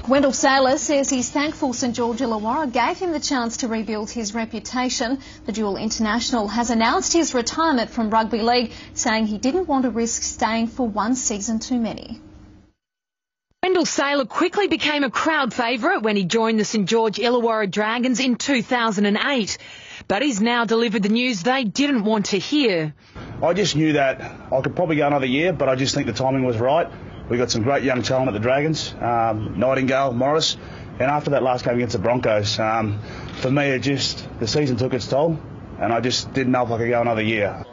Wendell says he's thankful St George Illawarra gave him the chance to rebuild his reputation. The dual international has announced his retirement from rugby league, saying he didn't want to risk staying for one season too many. Wendell Sailor quickly became a crowd favourite when he joined the St George Illawarra Dragons in 2008. But he's now delivered the news they didn't want to hear. I just knew that I could probably go another year, but I just think the timing was right. We got some great young talent at the Dragons, Nightingale, Morris, and after that last game against the Broncos, for me the season took its toll, and I just didn't know if I could go another year.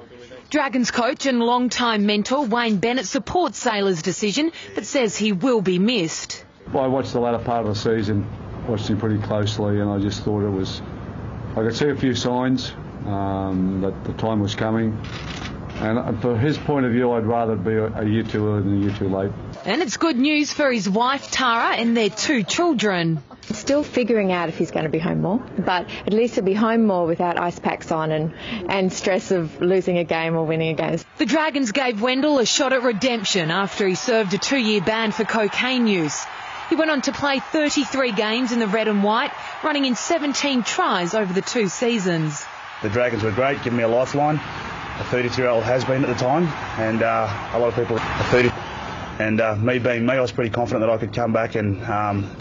Dragons coach and long-time mentor Wayne Bennett supports Sailor's decision, but says he will be missed. I watched the latter part of the season, watched him pretty closely, and I just thought I could see a few signs that the time was coming. And for his point of view, I'd rather be a year too early than a year too late. And it's good news for his wife Tara and their 2 children. Still figuring out if he's going to be home more, but at least he'll be home more without ice packs on and stress of losing a game or winning a game. The Dragons gave Wendell a shot at redemption after he served a 2-year ban for cocaine use. He went on to play 33 games in the red and white, running in 17 tries over the 2 seasons. The Dragons were great, giving me a lifeline. A 33-year-old has been at the time, and a lot of people are 30. And me being me, I was pretty confident that I could come back and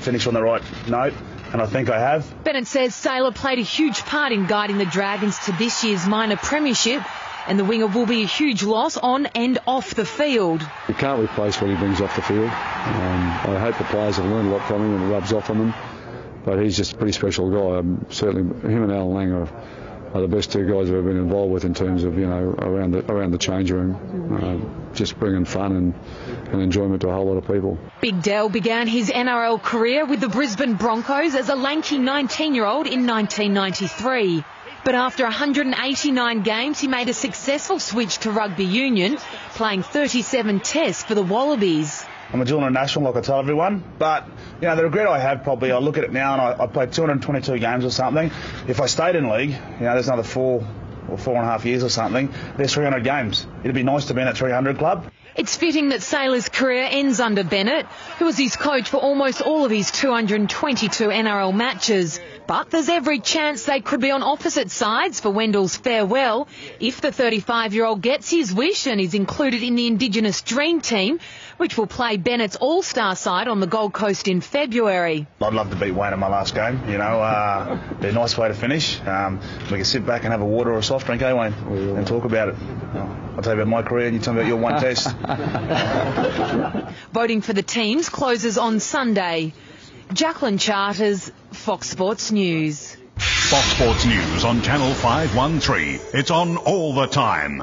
finish on the right note, and I think I have. Bennett says Sailor played a huge part in guiding the Dragons to this year's minor premiership, and the winger will be a huge loss on and off the field. You can't replace what he brings off the field. I hope the players have learned a lot from him and it rubs off on them, but he's just a pretty special guy. Certainly him and Alan Lang are the best 2 guys I've ever been involved with in terms of, around the change room, just bringing fun and enjoyment to a whole lot of people. Big Dell began his NRL career with the Brisbane Broncos as a lanky 19-year-old in 1993. But after 189 games, he made a successful switch to rugby union, playing 37 tests for the Wallabies. I'm a dual international, like I tell everyone, but the regret I have probably, I look at it now and I played 222 games or something. If I stayed in league, there's another 4 or 4.5 years or something, there's 300 games. It'd be nice to be in that 300 club. It's fitting that Sailor's career ends under Bennett, who was his coach for almost all of his 222 NRL matches. But there's every chance they could be on opposite sides for Wendell's farewell if the 35-year-old gets his wish and is included in the Indigenous Dream Team, which will play Bennett's All-Star side on the Gold Coast in February. I'd love to beat Wayne in my last game, be a nice way to finish. We can sit back and have a water or a soft drink, Wayne, and talk about it. I'll tell you about my career and you tell me about your one test. Voting for the teams closes on Sunday. Jacqueline Charters, Fox Sports News. Fox Sports News on Channel 513. It's on all the time.